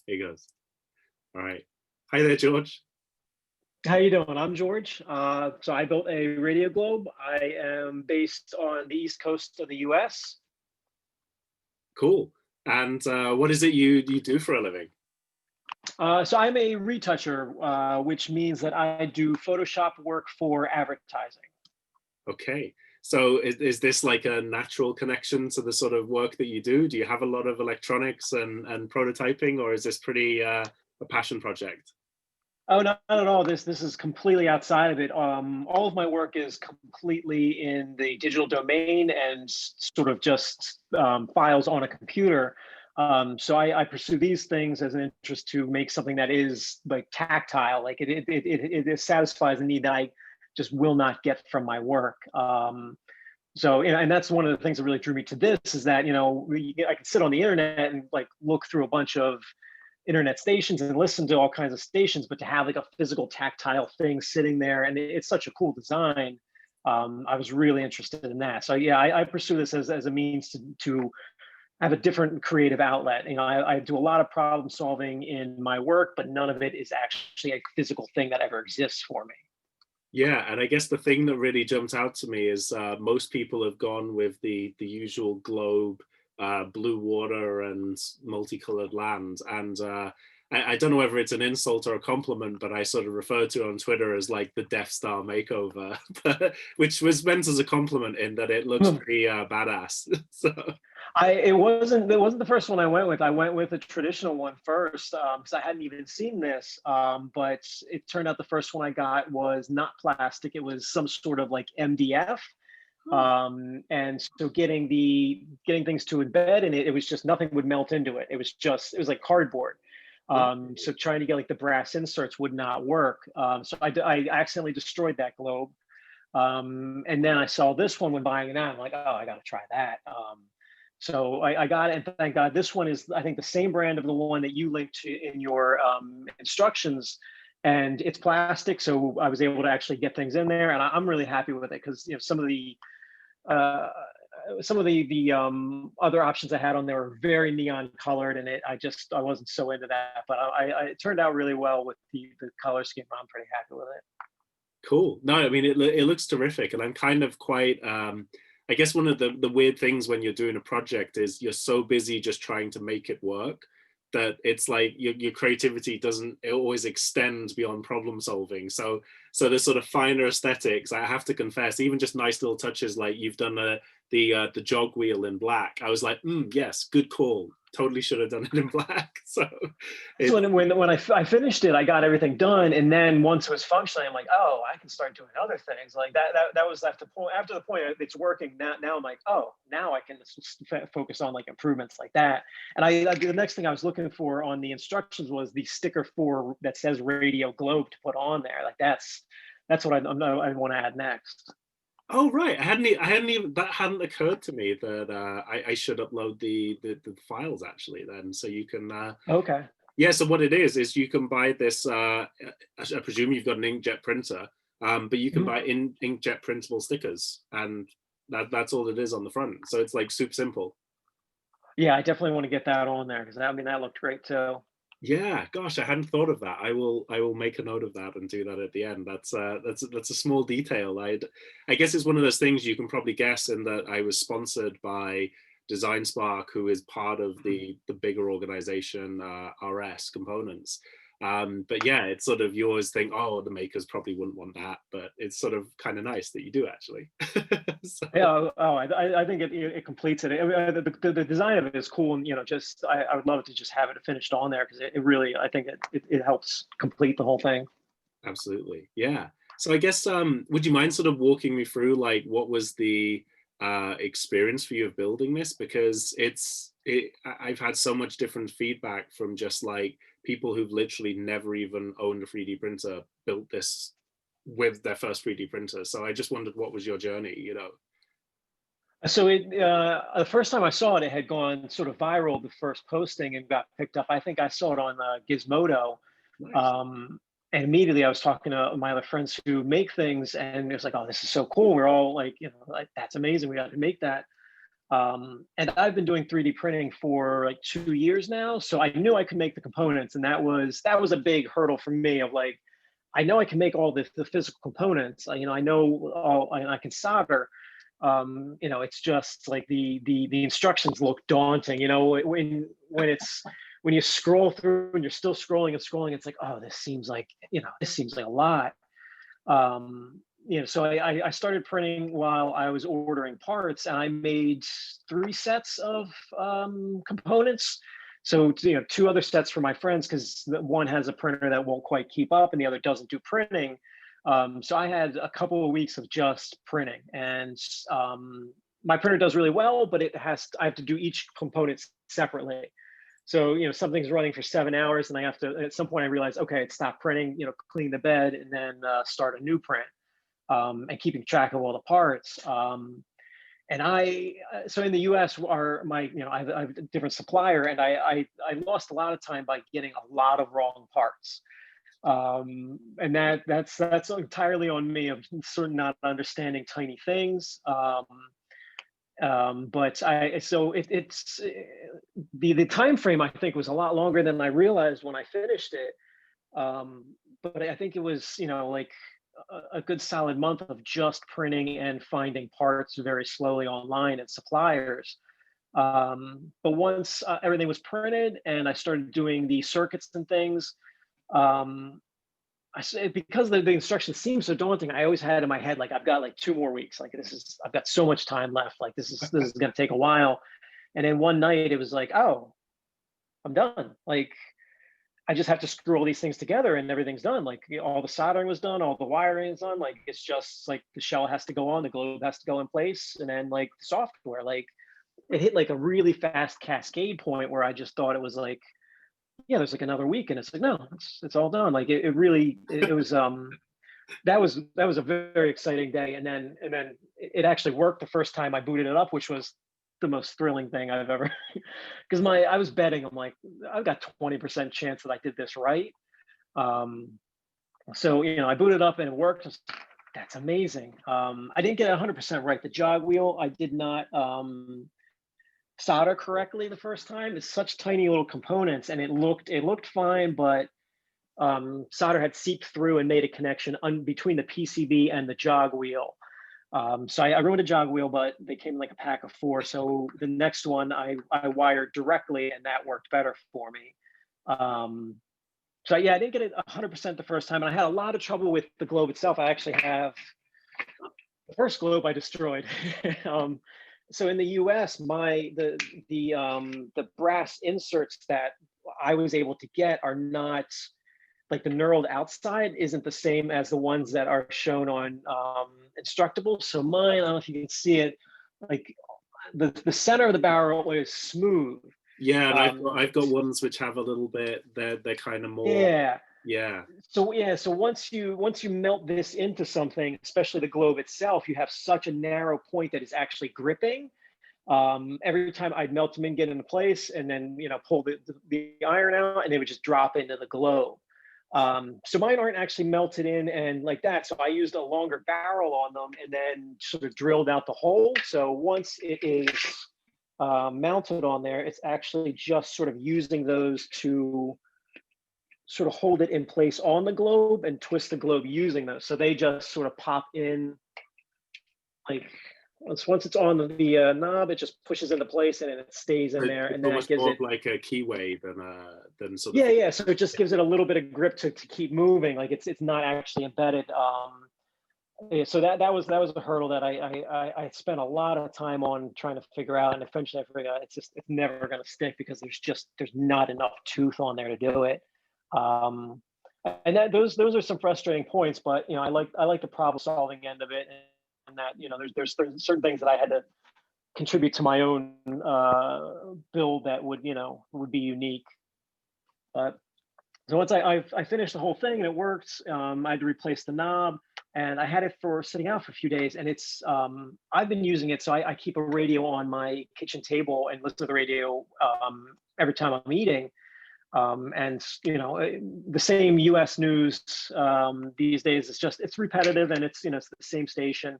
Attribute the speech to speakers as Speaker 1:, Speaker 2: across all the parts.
Speaker 1: Here goes. All right. Hi there, George.
Speaker 2: How you doing? I'm George. So I built a RadioGlobe. I am based on the East Coast of the U.S.
Speaker 1: Cool. And what is it you do for a living?
Speaker 2: So I'm a retoucher, which means that I do Photoshop work for advertising.
Speaker 1: Okay. So is this like a natural connection to the sort of work that you do? Do you have a lot of electronics and prototyping, or is this pretty a passion project?
Speaker 2: Oh, not at all. This is completely outside of it. All of my work is completely in the digital domain and sort of just files on a computer. So I pursue these things as an interest to make something that is like tactile, like it satisfies the need that I just will not get from my work. So and that's one of the things that really drew me to this is that I can sit on the internet and like look through a bunch of internet stations and listen to all kinds of stations, but to have like a physical tactile thing sitting there, and it's such a cool design. I was really interested in that. So yeah, I pursue this as a means to have a different creative outlet. I do a lot of problem solving in my work, but none of it is actually a physical thing that ever exists for me.
Speaker 1: Yeah, and I guess the thing that really jumped out to me is most people have gone with the usual globe, blue water, and multicolored land. And I don't know whether it's an insult or a compliment, but I sort of refer to it on Twitter as like the Death Star makeover, which was meant as a compliment in that it looks pretty badass. So
Speaker 2: It wasn't the first one I went with. I went with a traditional one first because I hadn't even seen this. But it turned out the first one I got was not plastic. It was some sort of like MDF. And so getting things to embed in it, it was just nothing would melt into it. It was like cardboard. So trying to get like the brass inserts would not work. So I accidentally destroyed that globe. And then I saw this one when buying it out. I'm like, oh, I got to try that. So I got it, and thank God this one is, I think, the same brand of the one that you linked to in your instructions, and it's plastic, so I was able to actually get things in there, and I'm really happy with it because uh, some of the other options I had on there were very neon colored, and I wasn't so into that, but it turned out really well with the color scheme. I'm pretty happy with it.
Speaker 1: cool. No, I mean it looks terrific, and I'm kind of quite. I guess one of the weird things when you're doing a project is you're so busy just trying to make it work that it's like your creativity doesn't it always extends beyond problem solving. So the sort of finer aesthetics, I have to confess, even just nice little touches like you've done the jog wheel in black. I was like, yes, good call. Totally should have done it in black. So
Speaker 2: So
Speaker 1: it,
Speaker 2: when I finished it, I got everything done, and then once it was functioning, I'm like, oh, I can start doing other things like that. That was after the point it's working. Now I'm like, oh, now I can focus on like improvements like that. And the next thing I was looking for on the instructions was the sticker for that says RadioGlobe to put on there. Like that's what I want to add next.
Speaker 1: Oh right, I hadn't even that hadn't occurred to me that I should upload the files actually then, so you can.
Speaker 2: Okay.
Speaker 1: Yeah, so what it is you can buy this. I presume you've got an inkjet printer, but you can
Speaker 2: Mhm.
Speaker 1: buy inkjet printable stickers, and that's all it is on the front. So it's like super simple.
Speaker 2: Yeah, I definitely want to get that on there because I mean that looked great too.
Speaker 1: Yeah, gosh, I hadn't thought of that. I will make a note of that and do that at the end. That's a small detail. I guess it's one of those things you can probably guess in that I was sponsored by Design Spark, who is part of the bigger organization RS Components. But yeah, it's sort of you always think, oh, the makers probably wouldn't want that, but it's sort of kind of nice that you do actually. So,
Speaker 2: Yeah, oh, I think it completes it. I mean, the design of it is cool, and just I would love to just have it finished on there because it really I think it helps complete the whole thing.
Speaker 1: absolutely. Yeah. So I guess would you mind sort of walking me through like what was the experience for you of building this? Because I've had so much different feedback from just like people who've literally never even owned a 3D printer built this with their first 3D printer. So I just wondered what was your journey, you know?
Speaker 2: So the first time I saw it, it had gone sort of viral. The first posting and got picked up. I think I saw it on Gizmodo,
Speaker 1: Nice.
Speaker 2: um, and immediately I was talking to my other friends who make things, and it was like, oh, this is so cool. We're all like, like that's amazing. We got to make that. And I've been doing 3D printing for like 2 years now, so I knew I could make the components, and that was a big hurdle for me. Of like, I know I can make all the physical components. I know I can solder. It's just like the instructions look daunting. When you scroll through and you're still scrolling and scrolling, it's like, oh, this seems like a lot. So I started printing while I was ordering parts, and I made 3 sets of components. So, two other sets for my friends, because one has a printer that won't quite keep up and the other doesn't do printing. So I had a couple of weeks of just printing, and my printer does really well, but I have to do each component separately. So, something's running for 7 hours, and I have to, at some point I realized, okay, it stopped printing, clean the bed, and then start a new print, and keeping track of all the parts. So in the US, I have a different supplier, and I lost a lot of time by getting a lot of wrong parts. And that's entirely on me, of sort of not understanding tiny things. But I so it, it's the time frame, I think, was a lot longer than I realized when I finished it. But I think it was, like a good solid month of just printing and finding parts very slowly online and suppliers. But once everything was printed and I started doing the circuits and things, um, because the instructions seem so daunting, I always had in my head, like, I've got like 2 more weeks. Like, I've got so much time left. Like, this is going to take a while. And then one night it was like, oh, I'm done. Like, I just have to screw all these things together and everything's done. Like, all the soldering was done, all the wiring is done. Like, it's just like the shell has to go on, the globe has to go in place, and then like the software, like, it hit like a really fast cascade point where I just thought it was like, yeah, there's like another week, and it's like, no, it's all done. Like, it really, it was that was a very exciting day. And then it actually worked the first time I booted it up, which was the most thrilling thing I've ever, because I was betting, I'm like, I've got 20% chance that I did this right. Um, so, I booted up and it worked. That's amazing. I didn't get 100% right. The jog wheel, I did not solder correctly the first time. It's such tiny little components, and it looked fine, but solder had seeped through and made a connection between the PCB and the jog wheel. So I ruined a jog wheel, but they came in like a pack of 4. So the next one I wired directly, and that worked better for me. So yeah, I didn't get it 100% the first time, and I had a lot of trouble with the globe itself. I actually have the first globe I destroyed. So in the US, the brass inserts that I was able to get are not, like, the knurled outside isn't the same as the ones that are shown on Instructables. So mine, I don't know if you can see it, like, the center of the barrel is smooth.
Speaker 1: Yeah, and I've got ones which have a little bit. They're kind of more.
Speaker 2: Yeah.
Speaker 1: Yeah.
Speaker 2: So once you melt this into something, especially the globe itself, you have such a narrow point that is actually gripping. Every time I'd melt them in, get into place, and then pull the iron out, and they would just drop into the globe. So mine aren't actually melted in and like that. So I used a longer barrel on them and then sort of drilled out the hole. So once it is mounted on there, it's actually just sort of using those to sort of hold it in place on the globe and twist the globe using those. So they just sort of pop in, like, once it's on the knob, it just pushes into place and it stays in there. And then it gives
Speaker 1: more
Speaker 2: it
Speaker 1: like a keyway than sort of.
Speaker 2: Yeah. So it just gives it a little bit of grip to keep moving. Like, it's not actually embedded. So that was a hurdle that I spent a lot of time on trying to figure out, and eventually I figured out it's never going to stick, because there's not enough tooth on there to do it. And those are some frustrating points, but I like the problem solving end of it, and that there's certain things that I had to contribute to my own build that would be unique. But so once I finished the whole thing and it worked, I had to replace the knob, and I had it for sitting out for a few days, and it's I've been using it, so I keep a radio on my kitchen table and listen to the radio every time I'm eating. And the same US news these days, it's repetitive, and it's the same station.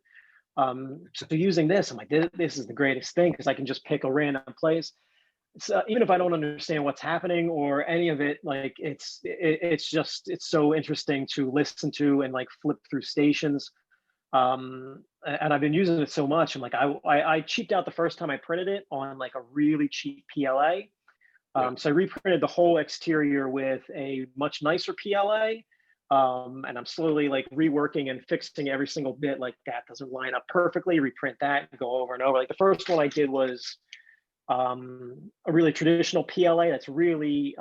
Speaker 2: So using this, I'm like, this is the greatest thing because I can just pick a random place. So even if I don't understand what's happening or any of it, like it's so interesting to listen to and like flip through stations. And I've been using it so much. I'm like, I cheaped out the first time I printed it on like a really cheap PLA.
Speaker 1: Yeah.
Speaker 2: So I reprinted the whole exterior with a much nicer PLA. And I'm slowly like reworking and fixing every single bit. Like that doesn't line up perfectly. Reprint that and go over and over. Like the first one I did was a really traditional PLA that's really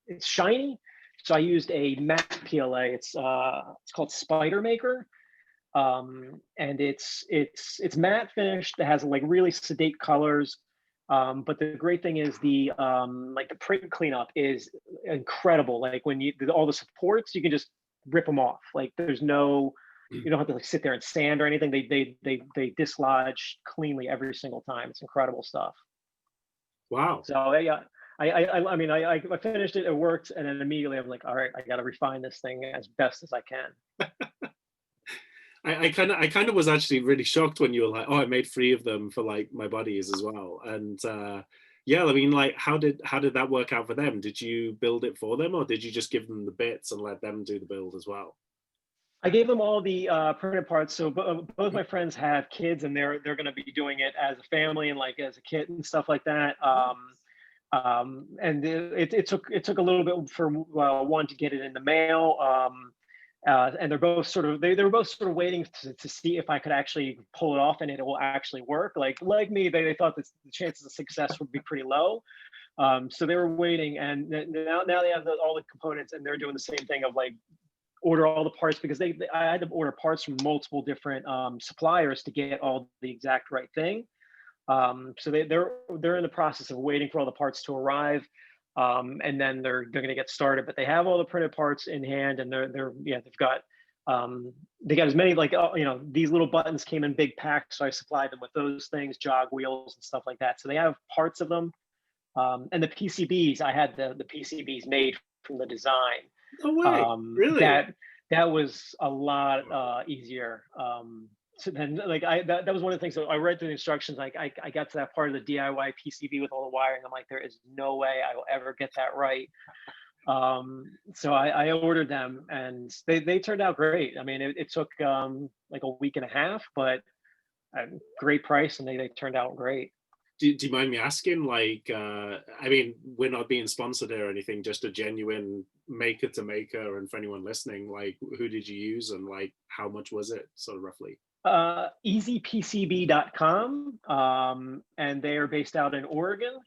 Speaker 2: it's shiny. So I used a matte PLA. It's called Spider Maker, and it's matte finished. It has like really sedate colors. But the great thing is the like the print cleanup is incredible. Like when all the supports, you can just rip them off. Like there's no, you don't have to like sit there and sand or anything. They dislodge cleanly every single time. It's incredible stuff.
Speaker 1: Wow.
Speaker 2: So yeah, I mean I finished it. It worked, and then immediately I'm like, all right, I got to refine this thing as best as I can.
Speaker 1: I kind of was actually really shocked when you were like, oh, I made 3 of them for like my buddies as well. And yeah, I mean, like, how did that work out for them? Did you build it for them, or did you just give them the bits and let them do the build as well?
Speaker 2: I gave them all the printed parts. So both my friends have kids, and they're going to be doing it as a family and like as a kid and stuff like that. And it took a little bit for one to get it in the mail. And they were both sort of waiting to see if I could actually pull it off and it will actually work. Like me, they thought that the chances of success would be pretty low. So they were waiting, and now they have all the components, and they're doing the same thing of like order all the parts because I had to order parts from multiple different suppliers to get all the exact right thing. So they're in the process of waiting for all the parts to arrive, and then they're going to get started. But they have all the printed parts in hand, and they got as many like these little buttons came in big packs, so I supplied them with those things, jog wheels and stuff like that. So they have parts of them, and the PCBs. I had the PCBs made from the design.
Speaker 1: No way. Really?
Speaker 2: That was a lot easier. So then like that was one of the things that I read through the instructions. Like I got to that part of the DIY PCB with all the wiring. I'm like, there is no way I will ever get that right. So I ordered them, and they turned out great. I mean, it took like a week and a half, but great price, and they turned out great.
Speaker 1: Do you mind me asking? Like, I mean, we're not being sponsored or anything, just a genuine maker to maker. And for anyone listening, like, who did you use, and like, how much was it, sort of roughly?
Speaker 2: Easypcb.com, and they are based out in Oregon.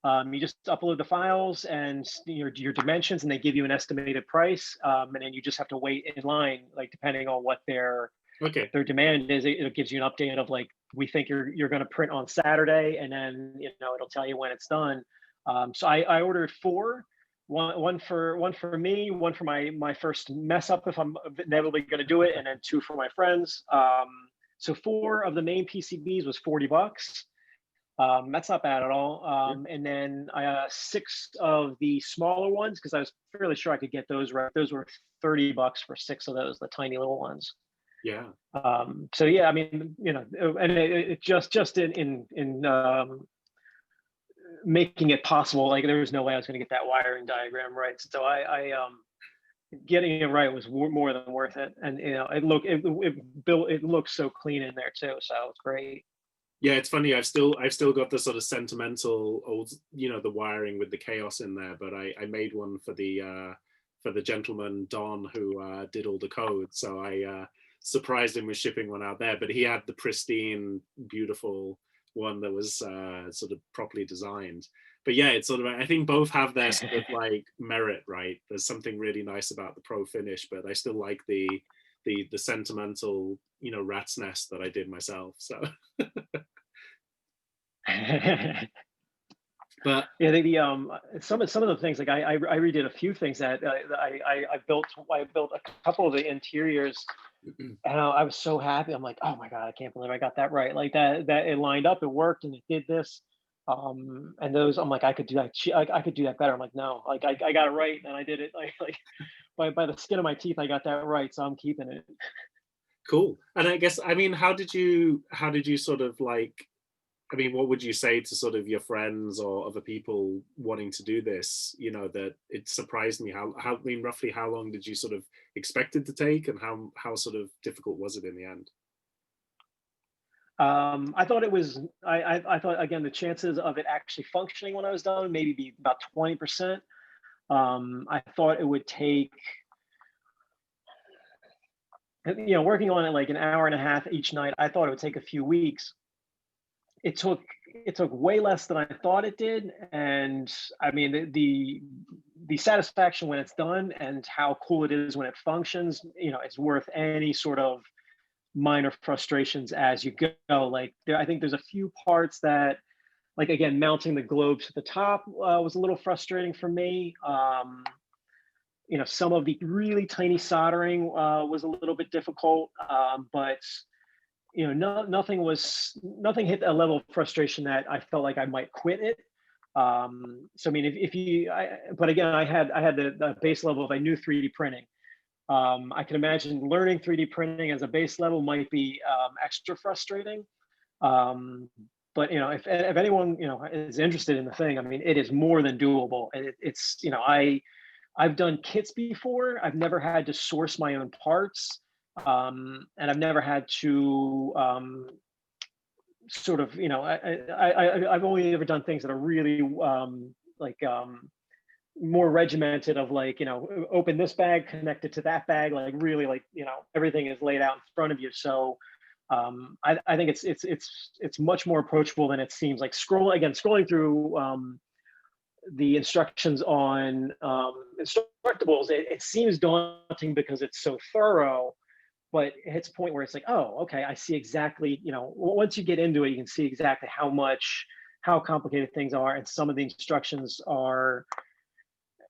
Speaker 2: You just upload the files and your dimensions, and they give you an estimated price, and then you just have to wait in line, like depending on what their demand is. It gives you an update of like, we think you're going to print on Saturday, and then it'll tell you when it's done. So I ordered 4. One for me, one for my first mess up if I'm inevitably going to do it, and then 2 for my friends. So 4 of the main PCBs was $40. That's not bad at all. And then 6 of the smaller ones, because I was fairly sure I could get those right. Those were $30 for 6 of those, the tiny little ones.
Speaker 1: Yeah.
Speaker 2: So yeah, I mean, and it just in making it possible, like there was no way I was going to get that wiring diagram right. So I getting it right was more than worth it. And it looks so clean in there too. So it's great.
Speaker 1: Yeah, it's funny. I've still got the sort of sentimental old, the wiring with the chaos in there. But I made one for the gentleman Don who did all the code. So I surprised him with shipping one out there. But he had the pristine, beautiful one that was sort of properly designed. But yeah, it's sort of, I think both have their sort of like merit, right? There's something really nice about the pro finish, but I still like the sentimental, rat's nest that I did myself. So but
Speaker 2: yeah, some of the things, like I redid a few things that I built a couple of the interiors, and I was so happy. I'm like, oh my god, I can't believe I got that right. Like that it lined up, it worked, and it did this. And those, I'm like, I could do that. I could do that better. I'm like, no, like I got it right, and I did it like by the skin of my teeth. I got that right, so I'm keeping it.
Speaker 1: Cool. And I guess, I mean, how did you sort of like, I mean, what would you say to sort of your friends or other people wanting to do this? You know, that it surprised me how, I mean, roughly how long did you sort of expect it to take, and how sort of difficult was it in the end?
Speaker 2: I thought it was. I thought again the chances of it actually functioning when I was done maybe be about 20%. I thought it would take, working on it like an hour and a half each night. I thought it would take a few weeks. It took way less than I thought it did, and I mean the satisfaction when it's done and how cool it is when it functions. It's worth any sort of minor frustrations as you go. Like I think there's a few parts that, like again, mounting the globes to the top was a little frustrating for me. Some of the really tiny soldering was a little bit difficult, but nothing hit a level of frustration that I felt like I might quit it. So I mean, but again, I had the base level of I knew 3D printing. I can imagine learning 3D printing as a base level might be extra frustrating. But if anyone is interested in the thing, I mean, it is more than doable. It's I've done kits before. I've never had to source my own parts, and I've never had to sort of I've only ever done things that are really like more regimented of like open this bag, connect it to that bag, like really like everything is laid out in front of you. So I think it's much more approachable than it seems. Like scrolling through the instructions on Instructables, it seems daunting because it's so thorough, but it hits a point where it's like, oh, okay, I see exactly, once you get into it, you can see exactly how complicated things are. And some of the instructions are,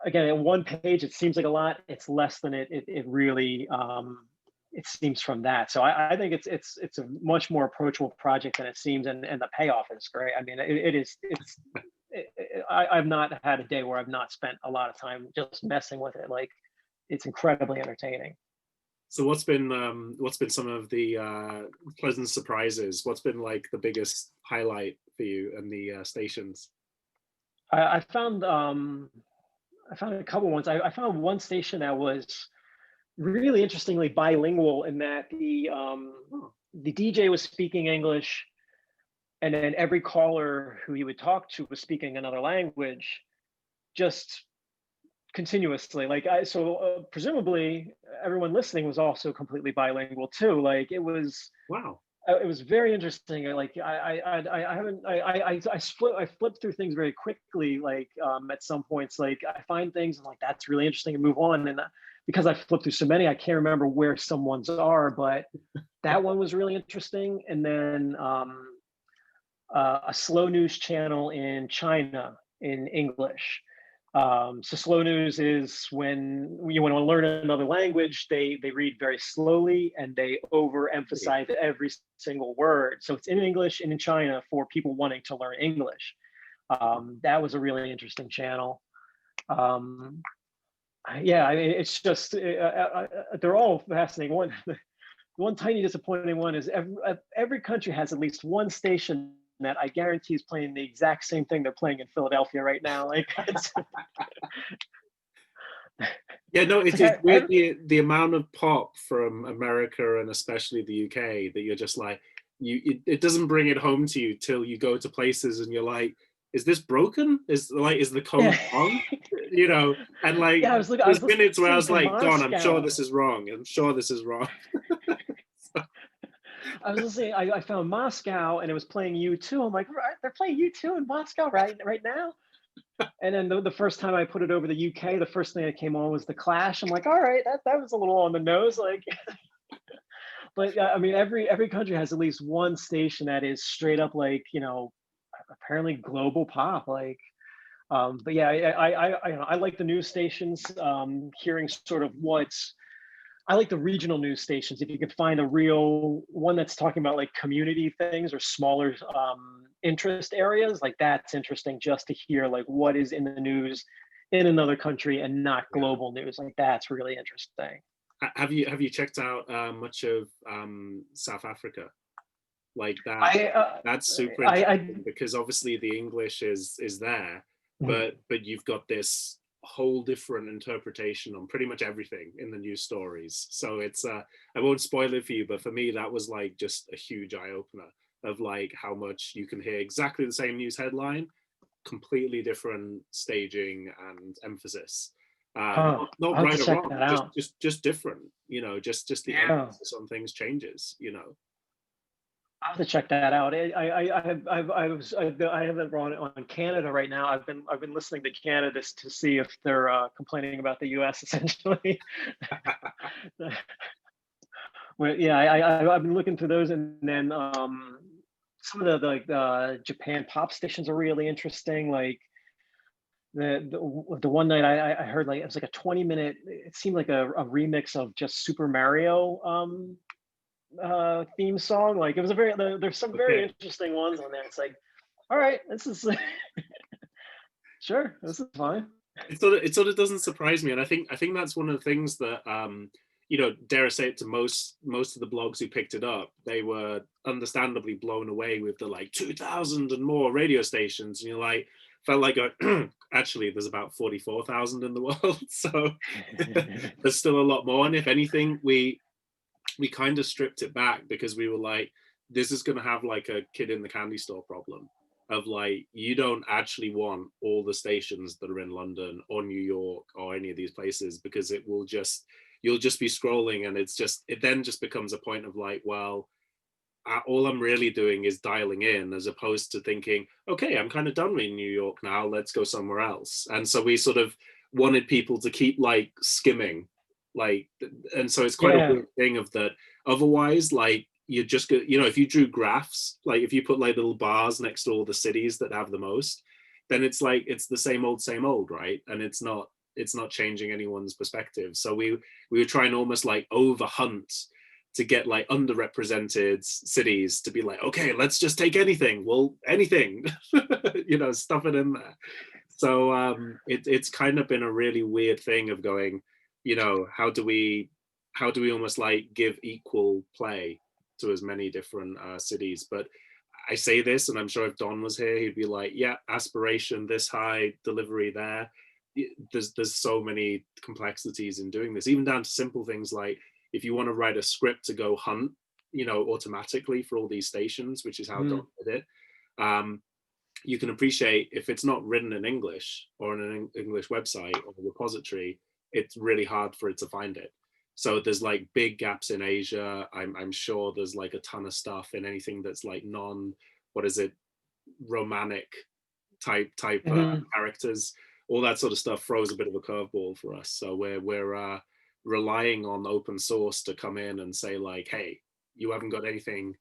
Speaker 2: again, at one page, it seems like a lot. It's less than it really, it seems from that. So I think it's a much more approachable project than it seems. And the payoff is great. I mean, I've not had a day where I've not spent a lot of time just messing with it. Like, it's incredibly entertaining.
Speaker 1: So what's been some of the pleasant surprises? What's been like the biggest highlight for you and the stations?
Speaker 2: I, I found I found a couple ones. I found one station that was really interestingly bilingual in that
Speaker 1: Oh,
Speaker 2: the DJ was speaking English, and then every caller who he would talk to was speaking another language, just continuously. Like presumably everyone listening was also completely bilingual too. Like
Speaker 1: wow.
Speaker 2: it was very interesting. Like I haven't I flipped through things very quickly. Like at some points, like I find things and like that's really interesting and move on. And because I flipped through so many, I can't remember where some ones are. But that one was really interesting. And then a slow news channel in China in English. So slow news is when you want to learn another language, they read very slowly and they overemphasize every single word. So it's in English and in China for people wanting to learn English. That was a really interesting channel. Um, yeah, I mean, it's just they're all fascinating. One tiny disappointing one is every country has at least one station that I guarantee is playing the exact same thing they're playing in Philadelphia right now. Like
Speaker 1: Yeah, no,
Speaker 2: it's
Speaker 1: it's
Speaker 2: like
Speaker 1: weird the amount of pop from America and especially the UK that you're just like it doesn't bring it home to you till you go to places and you're like, is this broken? Is the code
Speaker 2: yeah,
Speaker 1: wrong? You know, and like
Speaker 2: yeah. I was
Speaker 1: there's minutes where I
Speaker 2: listening
Speaker 1: was
Speaker 2: to
Speaker 1: like, Don, I'm sure
Speaker 2: Moscow.
Speaker 1: this is wrong. I'm sure this is wrong.
Speaker 2: I was listening. I found Moscow and it was playing U2. I'm like, right, they're playing U2 in Moscow right now. And then the first time I put it over the UK, the first thing that came on was the Clash. I'm like, all right, that was a little on the nose. Like, but I mean, every country has at least one station that is straight up like apparently global pop. Like, but yeah, I like the news stations. Hearing sort of what's I like the regional news stations. If you could find a real one that's talking about like community things or smaller interest areas, like that's interesting just to hear like what is in the news in another country and not
Speaker 1: Yeah.
Speaker 2: global news. Like that's really interesting.
Speaker 1: Have you checked out much of South Africa? Like that,
Speaker 2: I
Speaker 1: that's super
Speaker 2: I
Speaker 1: interesting because obviously the English is there,
Speaker 2: mhm.
Speaker 1: but you've got this whole different interpretation on pretty much everything in the news stories. So it's I won't spoil it for you, but for me that was like just a huge eye opener of like how much you can hear exactly the same news headline, completely different staging and emphasis.
Speaker 2: Huh.
Speaker 1: Not
Speaker 2: I'll have to
Speaker 1: right or
Speaker 2: check
Speaker 1: wrong,
Speaker 2: that out.
Speaker 1: just different. Just the
Speaker 2: Yeah.
Speaker 1: emphasis on things changes.
Speaker 2: I'll have to check that out. I haven't run on Canada right now. I've been listening to Canada to see if they're complaining about the U.S. essentially. Well, yeah, I've been looking through those, and then some of the Japan pop stations are really interesting. Like the one night I heard, like it was like a 20-minute. It seemed like a remix of just Super Mario theme song. Like it was a there's some very
Speaker 1: Okay.
Speaker 2: interesting ones on there. It's like, all right, this is sure, this is fine.
Speaker 1: It sort of doesn't surprise me, and I think that's one of the things that dare I say it, to most of the blogs who picked it up, they were understandably blown away with the like 2,000 and more radio stations, and you're like, felt like actually there's about 44,000 in the world, so there's still a lot more, and if anything, we kind of stripped it back because we were like, this is going to have like a kid in the candy store problem of like, you don't actually want all the stations that are in London or New York or any of these places, because you'll just be scrolling, and it then just becomes a point of like, well, all I'm really doing is dialing in, as opposed to thinking, okay, I'm kind of done with New York now, let's go somewhere else. And so we sort of wanted people to keep like skimming, like, and so it's quite a
Speaker 2: Yeah.
Speaker 1: weird thing of that. Otherwise, like, you just go, if you drew graphs, like if you put like little bars next to all the cities that have the most, then it's like it's the same old, right? And it's not changing anyone's perspective. So we were trying almost like over hunt to get like underrepresented cities to be like, okay, let's just take anything. Well, anything, stuff it in there. So it's kind of been a really weird thing of going, how do we almost like give equal play to as many different cities? But I say this, and I'm sure if Don was here, he'd be like, yeah, aspiration this high, delivery there. There's so many complexities in doing this, even down to simple things like if you want to write a script to go hunt, automatically for all these stations, which is how Don
Speaker 2: Mhm.
Speaker 1: did it. You can appreciate if it's not written in English or on an English website or repository, it's really hard for it to find it. So there's like big gaps in Asia. I'm sure there's like a ton of stuff in anything that's like what is it, Romanic type
Speaker 2: Mhm.
Speaker 1: characters. All that sort of stuff throws a bit of a curveball for us. So we're relying on open source to come in and say like, hey, you haven't got anything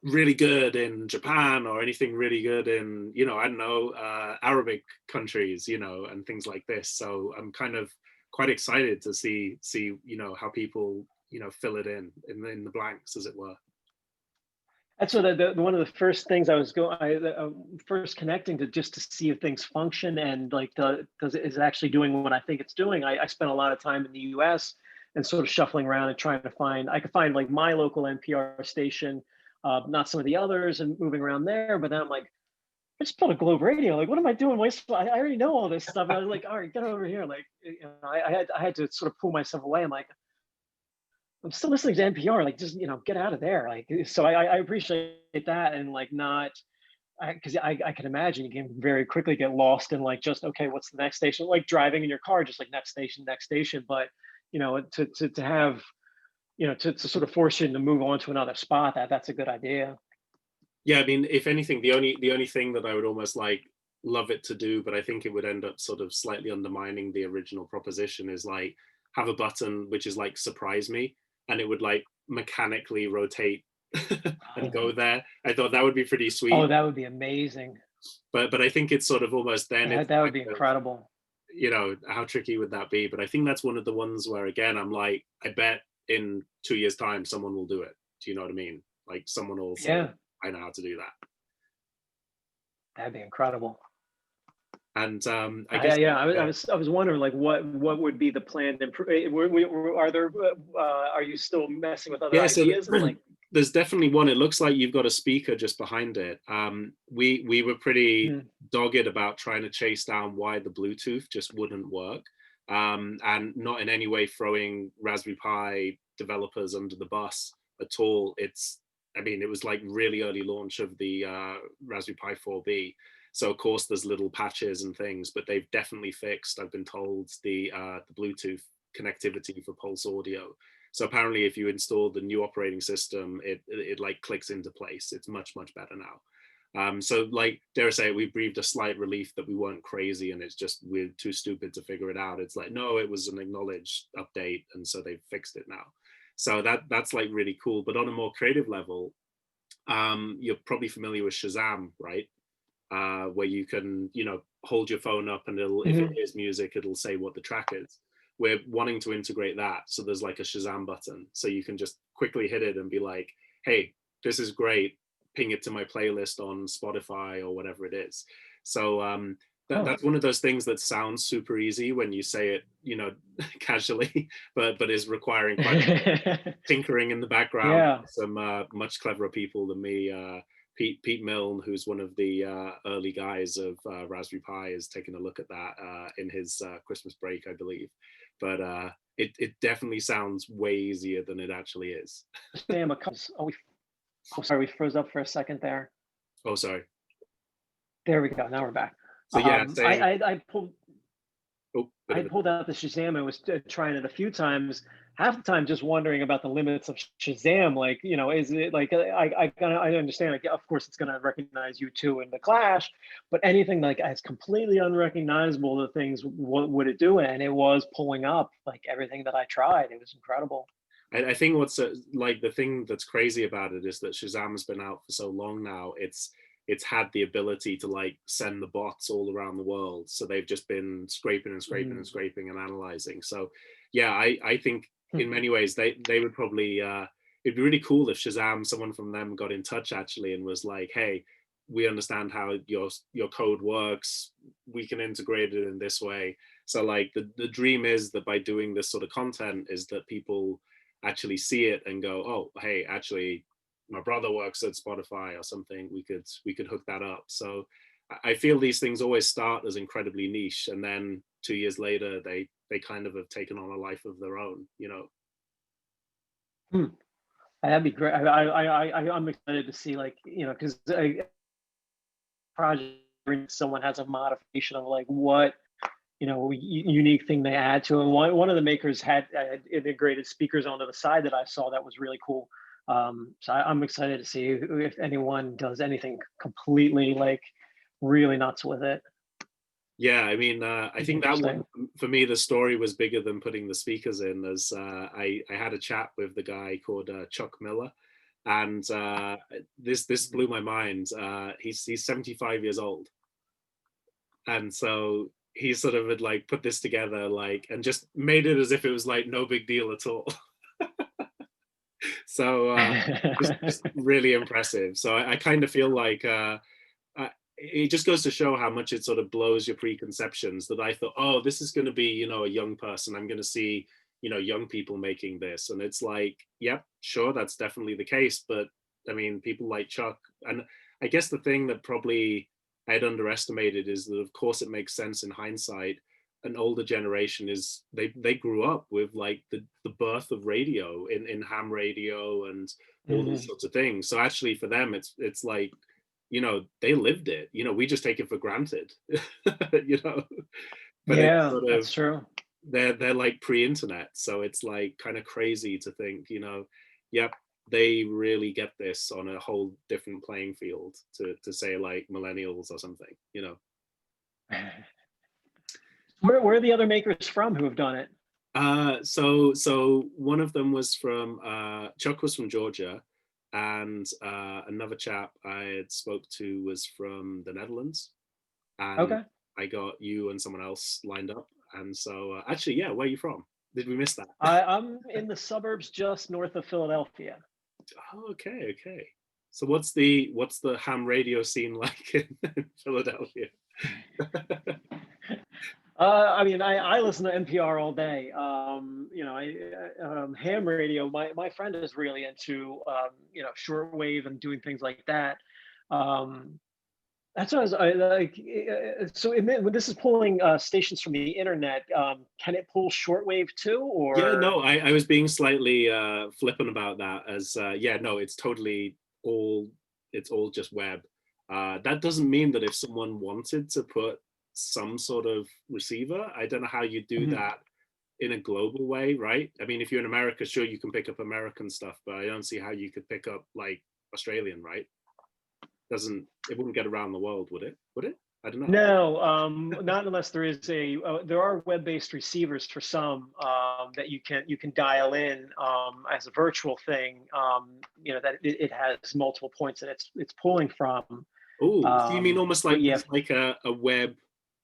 Speaker 1: really good in Japan or anything really good in, I don't know, Arabic countries, and things like this. So I'm kind of quite excited to see, how people, fill it in the blanks, as it were.
Speaker 2: That's what one of the first things I was going, first connecting to, just to see if things function, and like does it is actually doing what I think it's doing. I spent a lot of time in the U.S. and sort of shuffling around and trying to find. I could find like my local NPR station, not some of the others, and moving around there. But then I'm like, I just built a Globe Radio. Like, what am I doing? I already know all this stuff. And I was like, all right, get over here. Like, I had to sort of pull myself away. I'm like, I'm still listening to NPR. Like, just get out of there. Like, so I appreciate that, and like not because I can imagine you can very quickly get lost in like just okay, what's the next station? Like driving in your car, just like next station, next station. But to have to sort of force you to move on to another spot, that's a good idea.
Speaker 1: Yeah, I mean, if anything, the only thing that I would almost like love it to do, but I think it would end up sort of slightly undermining the original proposition, is like have a button which is like surprise me, and it would like mechanically rotate and go there. I thought that would be pretty
Speaker 2: Oh,
Speaker 1: sweet,
Speaker 2: that would be amazing.
Speaker 1: but I think it's sort of almost then it's
Speaker 2: That would
Speaker 1: kind
Speaker 2: be
Speaker 1: of,
Speaker 2: incredible.
Speaker 1: how tricky would that be? But I think that's one of the ones where again I'm like, I bet in 2 years' time someone will do it. Do you know what I mean? Like someone will say,
Speaker 2: Yeah,
Speaker 1: I know how to do that.
Speaker 2: that'd be incredible.
Speaker 1: And I guess
Speaker 2: Yeah, I was wondering like what would be the planned are there are you still messing with other
Speaker 1: yeah, so
Speaker 2: ideas and like
Speaker 1: there's definitely one. It looks like you've got a speaker just behind it. We were pretty
Speaker 2: hmm,
Speaker 1: dogged about trying to chase down why the Bluetooth just wouldn't work, and not in any way throwing Raspberry Pi developers under the bus at all. I mean, it was like really early launch of the Raspberry Pi 4B. So of course there's little patches and things, but they've definitely fixed, I've been told, the Bluetooth connectivity for Pulse Audio. So apparently, if you install the new operating system, it like clicks into place. It's much better now. So like dare I say, we breathed a slight relief that we weren't crazy, and it's just we're too stupid to figure it out. It's like no, it was an acknowledged update, and so they've fixed it now. So that's like really cool. But on a more creative level, you're probably familiar with Shazam, right? Where you can, hold your phone up and it'll, if it
Speaker 2: mhm.
Speaker 1: hears music, it'll say what the track is. We're wanting to integrate that. So there's like a Shazam button. So you can just quickly hit it and be like, hey, this is great. Ping it to my playlist on Spotify or whatever it is. So
Speaker 2: Oh.
Speaker 1: that's one of those things that sounds super easy when you say it, casually, but is requiring quite a bit of tinkering in the background.
Speaker 2: Yeah.
Speaker 1: Some much cleverer people than me. Pete Milne, who's one of the early guys of Raspberry Pi, is taking a look at that in his Christmas break, I believe. But it definitely sounds way easier than it actually is.
Speaker 2: Sam, oh, sorry, we froze up for a second there.
Speaker 1: Oh, sorry.
Speaker 2: There we go. Now we're back.
Speaker 1: So yeah, saying bit
Speaker 2: I
Speaker 1: of a
Speaker 2: pulled out the Shazam and was trying it a few times. Half the time, just wondering about the limits of Shazam. Like, is it like I understand? Like, of course, it's gonna recognize you too in the Clash, but anything like as completely unrecognizable, the things what would it do? And it was pulling up like everything that I tried. It was incredible.
Speaker 1: I think what's like the thing that's crazy about it is that Shazam's been out for so long now. It's had the ability to like send the bots all around the world. So they've just been scraping and scraping and
Speaker 2: Mm.
Speaker 1: scraping and analyzing. So yeah, I think
Speaker 2: Hmm.
Speaker 1: in many ways they would probably it'd be really cool if Shazam, someone from them, got in touch actually and was like, hey, we understand how your code works. We can integrate it in this way. So like the dream is that by doing this sort of content is that people actually see it and go, oh, hey, actually, my brother works at Spotify or something. We could hook that up. So I feel these things always start as incredibly niche, and then 2 years later, they kind of have taken on a life of their own.
Speaker 2: Hmm. That'd be great. I'm excited to see like because project someone has a modification of like what unique thing they add to it. One of the makers had integrated speakers onto the side that I saw that was really cool. So I'm excited to see if anyone does anything completely like really nuts with it.
Speaker 1: Yeah, I mean, I
Speaker 2: Be
Speaker 1: think that
Speaker 2: interesting.
Speaker 1: one for me, the story was bigger than putting the speakers in. As I had a chat with the guy called Chuck Miller, and this blew my mind. He's 75 years old, and so he sort of had like put this together like and just made it as if it was like no big deal at all. So just really impressive. So I kind of feel like it just goes to show how much it sort of blows your preconceptions that I thought, oh, this is going to be, a young person. I'm going to see, young people making this. And it's like, yep, sure, that's definitely the case. But I mean, people like Chuck, and I guess the thing that probably I'd underestimated is that, of course, it makes sense in hindsight. An older generation is they grew up with like the birth of radio in ham radio and all these
Speaker 2: Mhm.
Speaker 1: sorts of things. So actually for them it's like they lived it. We just take it for granted. you know, but it's
Speaker 2: Yeah,
Speaker 1: sort of
Speaker 2: that's true.
Speaker 1: they're like pre-internet, so it's like kind of crazy to think, yep, they really get this on a whole different playing field to say like millennials or something.
Speaker 2: Where are the other makers from who have done it?
Speaker 1: So one of them was from Chuck was from Georgia, and another chap I had spoke to was from the Netherlands, and
Speaker 2: Okay.
Speaker 1: I got you and someone else lined up. And so actually, yeah, where are you from? Did we miss that?
Speaker 2: I'm in the suburbs just north of Philadelphia.
Speaker 1: Oh, okay. So what's the ham radio scene like in Philadelphia?
Speaker 2: I mean, I listen to NPR all day. Ham radio. My friend is really into shortwave and doing things like that. Um, that's what I like. So when this is pulling stations from the internet, can it pull shortwave too,
Speaker 1: Yeah,
Speaker 2: or?
Speaker 1: no, I was being slightly flippant about that as yeah, no, it's totally all it's all just web. That doesn't mean that if someone wanted to put some sort of receiver, I don't know how you do
Speaker 2: Mhm.
Speaker 1: that in a global way, right? I mean, if you're in America, sure you can pick up American stuff, but I don't see how you could pick up like Australian, right? Doesn't it wouldn't get around the world, would it? Would it? I don't know.
Speaker 2: No, not unless there is there are web-based receivers for some that you can dial in as a virtual thing. That it has multiple points that it's pulling from.
Speaker 1: Oh, so you mean almost
Speaker 2: But
Speaker 1: like
Speaker 2: yeah,
Speaker 1: there's like a web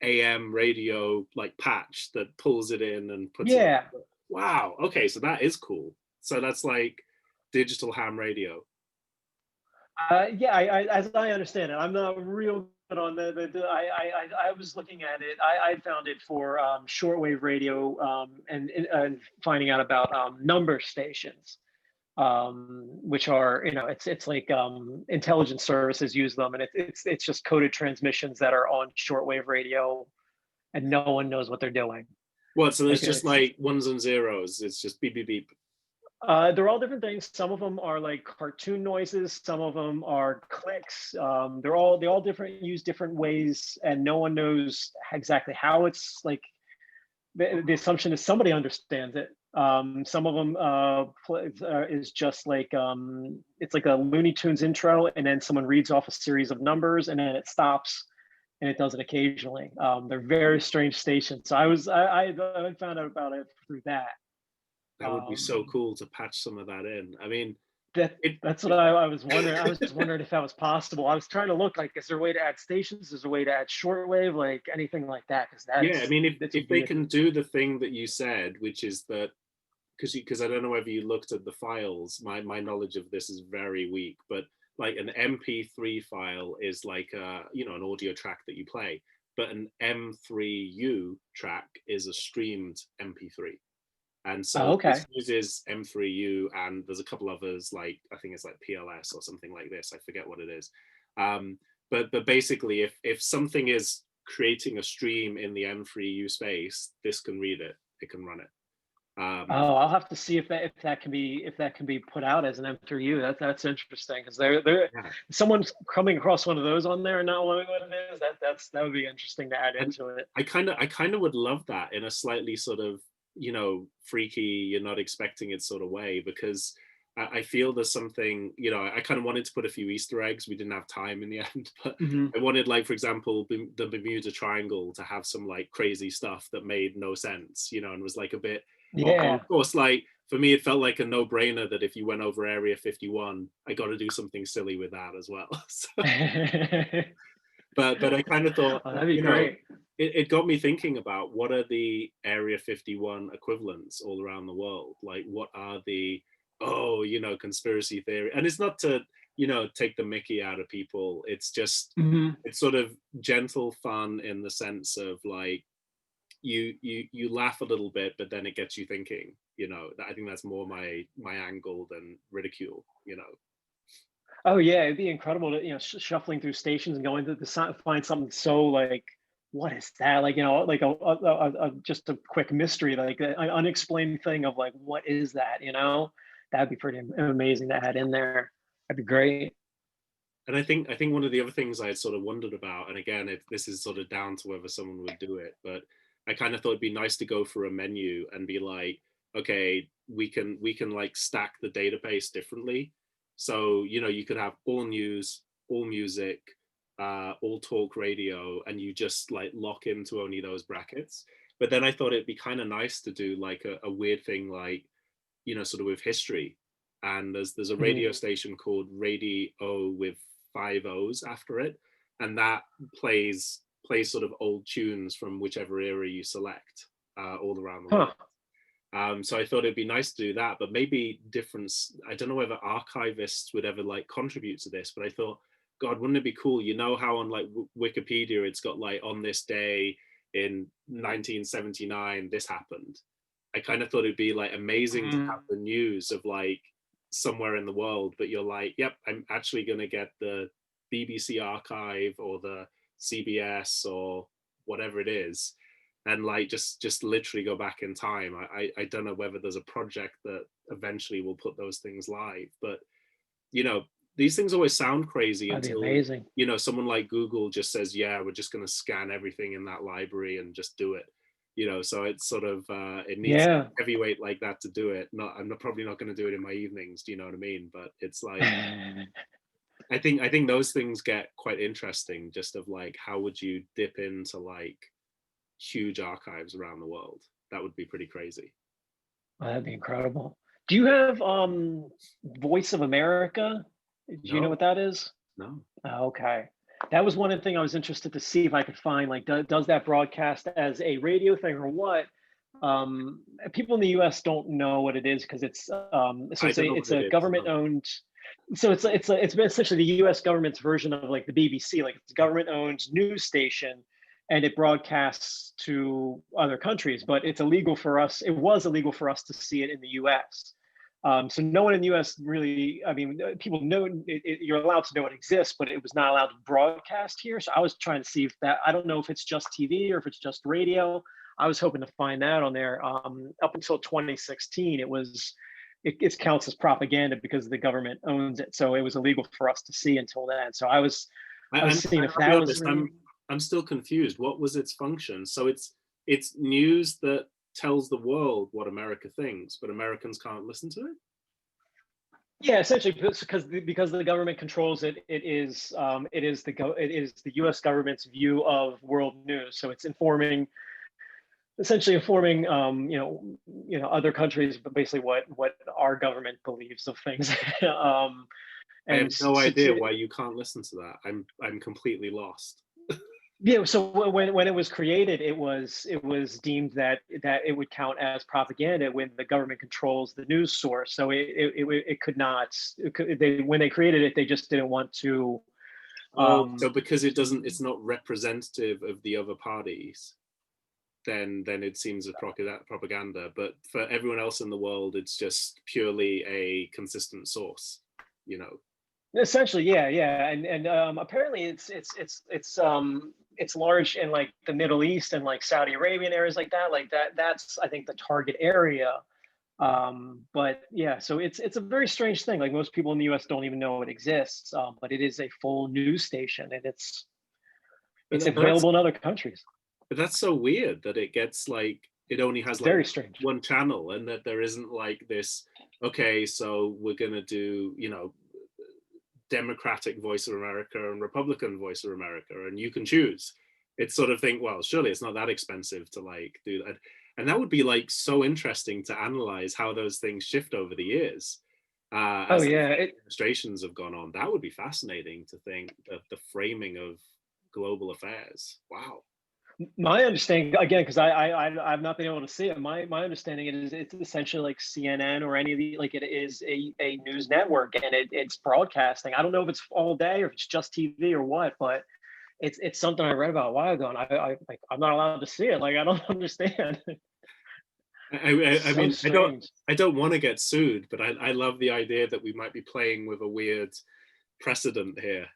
Speaker 1: AM radio like patch that pulls it in and puts it.
Speaker 2: yeah,
Speaker 1: Wow. Okay, so that is cool. So that's like digital ham radio.
Speaker 2: yeah. As I understand it, I'm not real good on I was looking at it. I found it for shortwave radio and finding out about number stations. Which are it's like intelligence services use them, and it's just coded transmissions that are on shortwave radio, and no one knows what they're doing.
Speaker 1: What? So there's
Speaker 2: Like
Speaker 1: just like ones and zeros. It's just beep beep beep.
Speaker 2: they're all different things. Some of them are like cartoon noises. Some of them are clicks. They all different, use different ways, and no one knows exactly how it's like. The assumption is somebody understands it. Some of them is just like it's like a Looney Tunes intro, and then someone reads off a series of numbers, and then it stops, and it does it occasionally. They're very strange stations. So I found out about it through that.
Speaker 1: That would be so
Speaker 2: Um,
Speaker 1: cool to patch some of that in. I mean,
Speaker 2: that
Speaker 1: it.
Speaker 2: that's what I was wondering. I was just wondering if that was possible. I was trying to look like, is there a way to add stations? Is there a way to add shortwave, like anything like that? Because
Speaker 1: Yeah, I mean,
Speaker 2: this
Speaker 1: if
Speaker 2: would
Speaker 1: they
Speaker 2: be
Speaker 1: can do the thing that you said, which is that because I don't know whether you looked at the files. My knowledge of this is very weak, but like an MP3 file is like an audio track that you play, but an M3U track is a streamed MP3. And so this
Speaker 2: okay.
Speaker 1: uses M3U, and there's a couple others like I think it's like PLS or something like this. I forget what it is. But basically, if something is creating a stream in the M3U space, this can read it. It can run it.
Speaker 2: Oh, I'll have to see if that can be put out as an M3U. That's interesting because they're
Speaker 1: Yeah.
Speaker 2: someone's coming across one of those on there and not knowing what it is. That would be interesting to add
Speaker 1: And
Speaker 2: into it.
Speaker 1: I kind of would love that in a slightly sort of freaky, you're not expecting it sort of way, because I feel there's something, I kind of wanted to put a few Easter eggs. We didn't have time in the end, but
Speaker 2: Hmm.
Speaker 1: I wanted, like, for example, the Bermuda Triangle to have some like crazy stuff that made no sense, and was like a bit odd. And
Speaker 2: Yeah.
Speaker 1: of course, like for me, it felt like a no-brainer that if you went over Area 51, I got to do something silly with that as well. So, but I kind of thought,
Speaker 2: Oh, that'd be great.
Speaker 1: it got me thinking about what are the Area 51 equivalents all around the world? Like, what are the, conspiracy theory? And it's not to, take the mickey out of people. It's just,
Speaker 2: Hmm.
Speaker 1: it's sort of gentle fun in the sense of like, you laugh a little bit, but then it gets you thinking, I think that's more my angle than ridicule.
Speaker 2: Oh yeah, it'd be incredible to shuffling through stations and going to find something so like, what is that? Like like just a quick mystery, like an unexplained thing of like, what is that? That'd be pretty amazing to add in there. That'd be great.
Speaker 1: And I think one of the other things I had sort of wondered about, and again, this is sort of down to whether someone would do it, but I kind of thought it'd be nice to go for a menu and be like, okay, we can like stack the database differently. So you could have all news, all music, all talk radio, and you just like lock into only those brackets. But then I thought it'd be kind of nice to do like a weird thing, like sort of with history. And there's a
Speaker 2: Mhm.
Speaker 1: radio station called Radio with 5 O's after it, and that plays sort of old tunes from whichever era you select, all around the world.
Speaker 2: Huh.
Speaker 1: So I thought it'd be nice to do that, but maybe different. I don't know whether archivists would ever like contribute to this, but I thought God, wouldn't it be cool? You know how on like Wikipedia it's got like on this day in 1979 this happened. I kind of thought it'd be like amazing to have
Speaker 2: Mm.
Speaker 1: the news of like somewhere in the world, but you're like, yep, I'm actually going to get the BBC archive or the CBS or whatever it is, and like just literally go back in time. I don't know whether there's a project that eventually will put those things live, but you know, these things always sound crazy
Speaker 2: That'd be
Speaker 1: until,
Speaker 2: amazing.
Speaker 1: you know, someone like Google just says, yeah, we're just going to scan everything in that library and just do it. You know, so it's sort of it needs
Speaker 2: Yeah.
Speaker 1: heavyweight like that to do it. Not, I'm not, probably not going to do it in my evenings. Do you know what I mean? But it's like, I think those things get quite interesting. Just of like, how would you dip into like huge archives around the world? That would be pretty crazy.
Speaker 2: Oh, that'd be incredible. Do you have Voice of America? Do you know
Speaker 1: No,
Speaker 2: what that is?
Speaker 1: no,
Speaker 2: Oh, okay. That was one thing I was interested to see if I could find. Like, does that broadcast as a radio thing or what? People in the U.S. don't know what it is because it's so
Speaker 1: I
Speaker 2: it's
Speaker 1: don't
Speaker 2: a
Speaker 1: know
Speaker 2: it's
Speaker 1: what it
Speaker 2: a
Speaker 1: is.
Speaker 2: government
Speaker 1: No.
Speaker 2: owned. So it's been essentially the U.S. government's version of like the BBC. Like it's a government owned news station, and it broadcasts to other countries. But it's illegal for us. It was illegal for us to see it in the U.S. So no one in the U.S. really, I mean, people know you're allowed to know it exists, but it was not allowed to broadcast here. So I was trying to see if that, I don't know if it's just TV or if it's just radio. I was hoping to find that on there. Up until 2016, it counts as propaganda because the government owns it. So it was illegal for us to see until then. So I was seeing if
Speaker 1: I'll be
Speaker 2: that was
Speaker 1: honest,
Speaker 2: really.
Speaker 1: I'm still confused. What was its function? So it's news that tells the world what America thinks, but Americans can't listen to it.
Speaker 2: Yeah, essentially, because the government controls it, it is the U.S. government's view of world news. So it's essentially informing other countries, but basically what our government believes of things.
Speaker 1: I
Speaker 2: And
Speaker 1: have no
Speaker 2: so,
Speaker 1: idea why you can't listen to that. I'm completely lost.
Speaker 2: yeah, so when it was created, it was deemed that it would count as propaganda when the government controls the news source. So it could not. When they created it, they just didn't want to.
Speaker 1: Oh, so
Speaker 2: Um,
Speaker 1: because it's not representative of the other parties, then it seems a propaganda. But for everyone else in the world, it's just purely a consistent source. You know.
Speaker 2: Essentially, yeah, yeah, and apparently it's large in like the Middle East and like Saudi Arabian areas like that. Like that, that's I think the target area. But yeah, so it's a very strange thing. Like most people in the U.S. don't even know it exists, but it is a full news station, and
Speaker 1: But,
Speaker 2: it's
Speaker 1: that, but that's
Speaker 2: available in other countries.
Speaker 1: But that's so weird that it gets like it only has
Speaker 2: It's
Speaker 1: like
Speaker 2: very strange.
Speaker 1: one channel, and that there isn't like this, okay, so we're gonna do, Democratic Voice of America and Republican Voice of America, and you can choose. It's sort of think, well, surely it's not that expensive to like do that. And that would be like so interesting to analyze how those things shift over the years
Speaker 2: Oh
Speaker 1: as
Speaker 2: yeah,
Speaker 1: administrations have gone on. That would be fascinating to think of the framing of global affairs. Wow.
Speaker 2: my understanding again, because I've not been able to see it. My understanding is it's essentially like CNN or any of the like it is a news network and it's broadcasting. I don't know if it's all day or if it's just TV or what, but it's something I read about a while ago and I'm not allowed to see it. Like I don't understand.
Speaker 1: I, I
Speaker 2: So
Speaker 1: mean, I don't,
Speaker 2: strange.
Speaker 1: I don't want to get sued, but I love the idea that we might be playing with a weird precedent here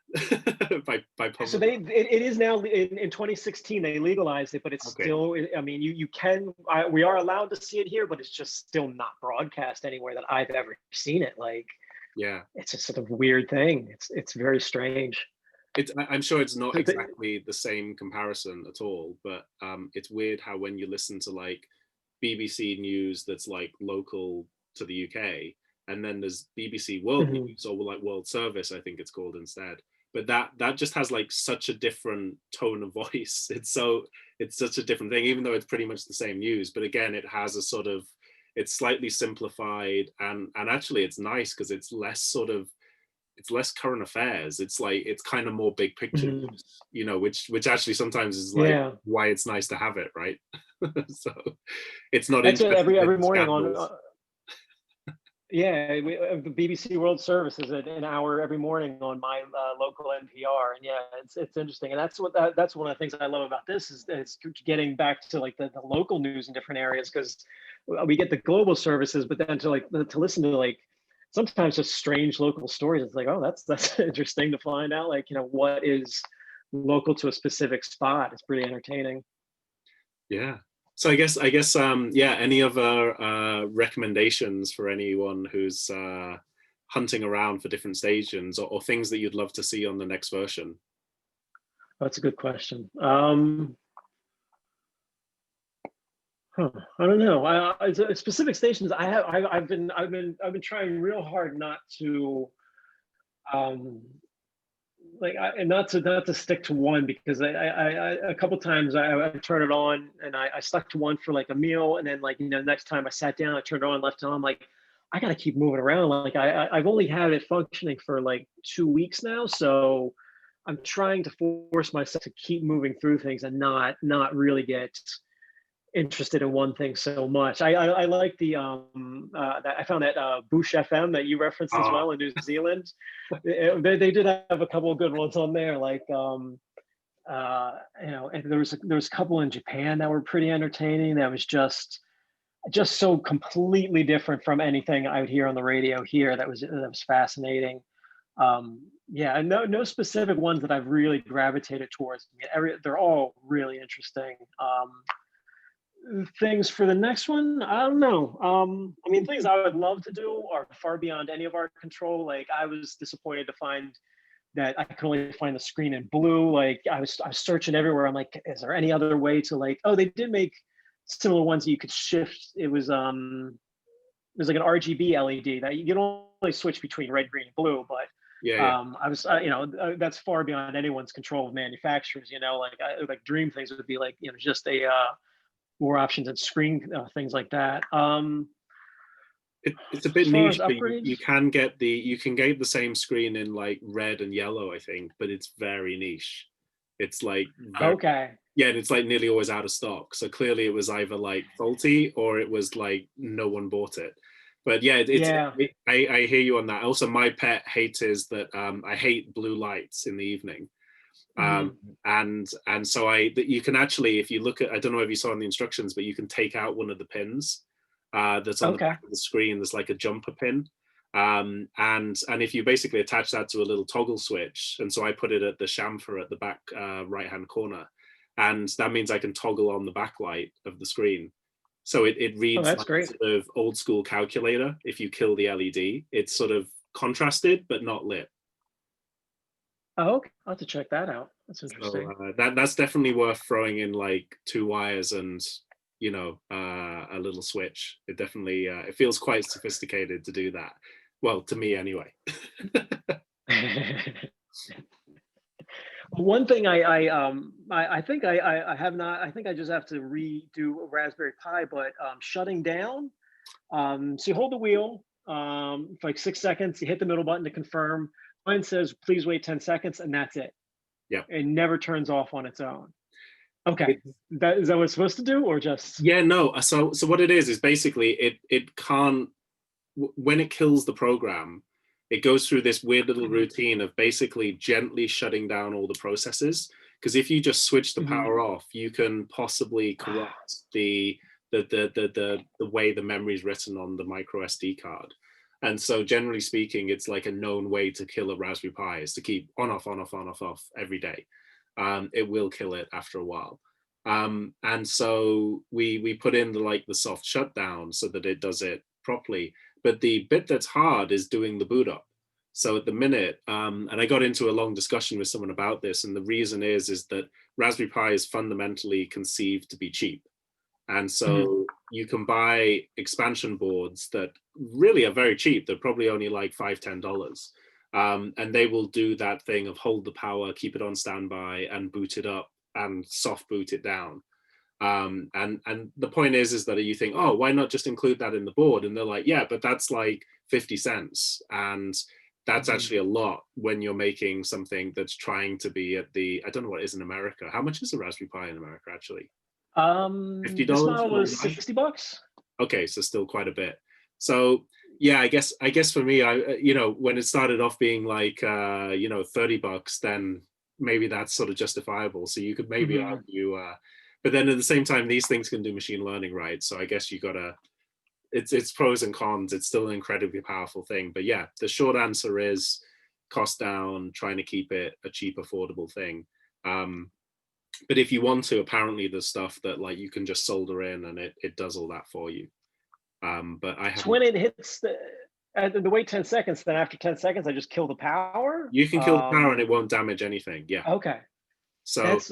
Speaker 1: by
Speaker 2: So
Speaker 1: public.
Speaker 2: it is now in 2016 they legalized it, but it's
Speaker 1: Okay,
Speaker 2: still. I mean, you can we are allowed to see it here, but it's just still not broadcast anywhere that I've ever seen it. Like
Speaker 1: yeah,
Speaker 2: it's a sort of weird thing. It's very strange.
Speaker 1: I'm sure it's not
Speaker 2: So
Speaker 1: exactly the same comparison at all, but it's weird how when you listen to like BBC News that's like local to the UK, and then there's BBC World
Speaker 2: Mhm.
Speaker 1: News or like World Service, I think it's called instead. But that just has like such a different tone of voice. It's such a different thing, even though it's pretty much the same news. But again, it has a sort of it's slightly simplified and actually it's nice because it's less current affairs. It's like it's kind of more big picture
Speaker 2: Mhm.
Speaker 1: news, which actually sometimes is like
Speaker 2: Yeah,
Speaker 1: why it's nice to have it, right? So it's not
Speaker 2: that's what
Speaker 1: interested
Speaker 2: every
Speaker 1: in
Speaker 2: morning on.
Speaker 1: scandals.
Speaker 2: the BBC World Service is at an hour every morning on my local NPR, and yeah, it's interesting, and that's one of the things I love about this is getting back to like the local news in different areas, because we get the global services, but then to listen to like sometimes just strange local stories. It's like, oh, that's interesting to find out, like, what is local to a specific spot. It's pretty entertaining.
Speaker 1: Yeah. So I guess yeah, any other recommendations for anyone who's hunting around for different stations, or things that you'd love to see on the next version?
Speaker 2: That's a good question. I don't know. Specific stations. I've been trying real hard not to um, and not to stick to one, because a couple times I turn it on and I stuck to one for like a meal, and then, like, next time I sat down, I turned it on, left it on. I'm like, I gotta keep moving around. Like I've only had it functioning for like 2 weeks now, so I'm trying to force myself to keep moving through things and not really get interested in one thing so much. I like the that I found that Boosh FM that you referenced as
Speaker 1: Oh,
Speaker 2: well in New Zealand. They did have a couple of good ones on there, like and there was a couple in Japan that were pretty entertaining. That was just so completely different from anything I would hear on the radio here. That was fascinating. Yeah, and no specific ones that I've really gravitated towards. I mean, they're all really interesting. Things for the next one, I don't know. I mean, things I would love to do are far beyond any of our control. Like, I was disappointed to find that I could only find the screen in blue. Like, I was searching everywhere. I'm like, is there any other way to, like, oh, they did make similar ones that you could shift. It was like an RGB LED that you can only switch between red, green, and blue. But
Speaker 1: yeah, yeah.
Speaker 2: that's far beyond anyone's control of manufacturers. Like dream things would be like, just a more options and screen things like that.
Speaker 1: It's a bit
Speaker 2: As far as
Speaker 1: niche, but you
Speaker 2: upgrades,
Speaker 1: can get the same screen in like red and yellow, I think, but it's very niche. It's like very,
Speaker 2: okay,
Speaker 1: yeah, and it's like nearly always out of stock. So clearly it was either like faulty or it was like no one bought it. But yeah,
Speaker 2: yeah,
Speaker 1: I hear you on that. Also, my pet hate is that I hate blue lights in the evening. Um,
Speaker 2: hmm,
Speaker 1: and so you can actually, if you look at, I don't know if you saw in the instructions, but you can take out one of the pins that's on the
Speaker 2: okay,
Speaker 1: back of the screen. There's like a jumper pin, and if you basically attach that to a little toggle switch, and so I put it at the chamfer at the back right hand corner, and that means I can toggle on the backlight of the screen. So it
Speaker 2: oh,
Speaker 1: reads
Speaker 2: that's
Speaker 1: like a
Speaker 2: great.
Speaker 1: sort of old school calculator. If you kill the LED, it's sort of contrasted but not lit.
Speaker 2: Oh, okay, I'll have to check that out. That's
Speaker 1: So
Speaker 2: interesting.
Speaker 1: that's definitely worth throwing in like two wires and a little switch. It definitely it feels quite sophisticated to do that. Well, to me anyway.
Speaker 2: One thing I think I have not. I think I just have to redo a Raspberry Pi, but shutting down. So you hold the wheel for like 6 seconds. You hit the middle button to confirm. Mine says, "Please wait 10 seconds," and that's it.
Speaker 1: Yeah.
Speaker 2: It never turns off on its own. Okay,
Speaker 1: It,
Speaker 2: that is that what it's supposed to do, or just
Speaker 1: yeah, no. So what it is basically it can't when it kills the program, it goes through this weird little
Speaker 2: mhm,
Speaker 1: routine of basically gently shutting down all the processes. Because if you just switch the
Speaker 2: mhm.
Speaker 1: power off, you can possibly corrupt the way the memory is written on the micro SD card. And so, generally speaking, it's like a known way to kill a Raspberry Pi is to keep on off on off on off off every day. It will kill it after a while. And so we put in the soft shutdown so that it does it properly. But the bit that's hard is doing the boot up. So at the minute, and I got into a long discussion with someone about this, and the reason is that Raspberry Pi is fundamentally conceived to be cheap, and
Speaker 2: Mhm.
Speaker 1: so you can buy expansion boards that really are very cheap. They're probably only like $5-10, and they will do that thing of hold the power, keep it on standby, and boot it up and soft boot it down. And the point is that you think, oh, why not just include that in the board? And they're like, yeah, but that's like 50 cents, and that's
Speaker 2: Mhm.
Speaker 1: actually a lot when you're making something that's trying to be at the, I don't know what it is in America. How much is a Raspberry Pi in America actually?
Speaker 2: This
Speaker 1: $50,
Speaker 2: model was
Speaker 1: 49?
Speaker 2: 60 bucks.
Speaker 1: Okay, so still quite a bit. So Yeah, I guess for me, when it started off being like $30, then maybe that's sort of justifiable. So you could maybe
Speaker 2: Hmm.
Speaker 1: argue, but then at the same time, these things can do machine learning, right? So I guess you gotta it's pros and cons. It's still an incredibly powerful thing. But yeah, the short answer is cost down, trying to keep it a cheap, affordable thing. Um, but if you want to, apparently there's stuff that like you can just solder in and it does all that for you. But I
Speaker 2: So
Speaker 1: haven't.
Speaker 2: when it hits the wait 10 seconds, then after 10 seconds, I just kill the power.
Speaker 1: You can kill the power and it won't damage anything. Yeah.
Speaker 2: Okay.
Speaker 1: So
Speaker 2: That's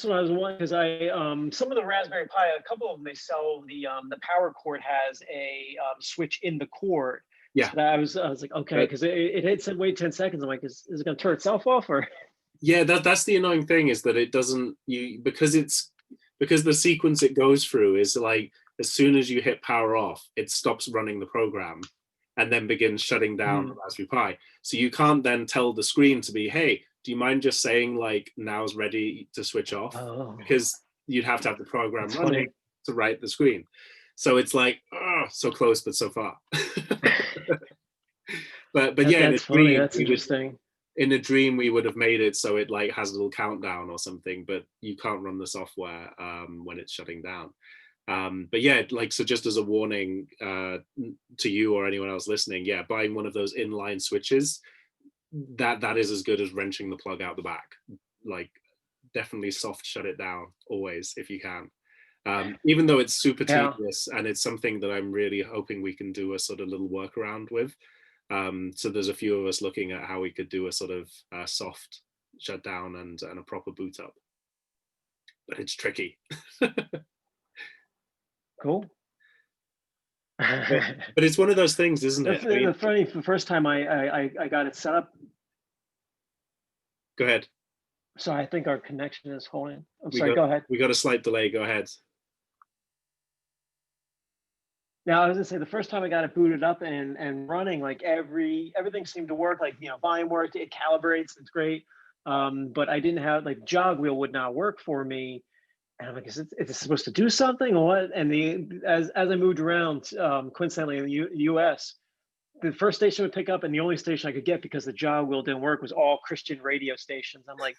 Speaker 2: what I was wondering, because I some of the Raspberry Pi, a couple of them, they sell the power cord has a switch in the cord.
Speaker 1: yeah,
Speaker 2: So that I was like, okay,
Speaker 1: but
Speaker 2: because it said wait 10 seconds. I'm like, is it gonna turn itself off or?
Speaker 1: yeah, that's the annoying thing is that it doesn't because the sequence it goes through is like as soon as you hit power off, it stops running the program and then begins shutting down the
Speaker 2: Hmm.
Speaker 1: Raspberry Pi. So you can't then tell the screen to be, hey, do you mind just saying like now's ready to switch off?
Speaker 2: Oh,
Speaker 1: Because you'd have to have the program
Speaker 2: that's
Speaker 1: running
Speaker 2: funny.
Speaker 1: to write the screen. So it's like, oh, so close but so far. but yeah,
Speaker 2: That's funny. That's interesting.
Speaker 1: in a dream we would have made it so it like has a little countdown or something, but you can't run the software when it's shutting down. But yeah, like, so just as a warning to you or anyone else listening, yeah, buying one of those inline switches, that is as good as wrenching the plug out the back. Like, definitely soft shut it down always if you can. Even though it's super
Speaker 2: Yeah.
Speaker 1: tedious and it's something that I'm really hoping we can do a sort of little workaround with. So there's a few of us looking at how we could do a sort of soft shutdown and a proper boot up, but it's tricky.
Speaker 2: Cool.
Speaker 1: But it's one of those things, isn't it? I mean,
Speaker 2: The first time I got it set up,
Speaker 1: go ahead.
Speaker 2: so I think our connection is holding. I'm
Speaker 1: We
Speaker 2: sorry,
Speaker 1: got
Speaker 2: go ahead.
Speaker 1: we got a slight delay. Go ahead.
Speaker 2: Now I was gonna say the first time I got it booted up and running, like everything seemed to work. Like volume worked, it calibrates, it's great. But I didn't have like jog wheel would not work for me, and I'm like, is it supposed to do something or what? And as I moved around, coincidentally in the US, the first station would pick up, and the only station I could get because the jog wheel didn't work was all Christian radio stations. I'm like,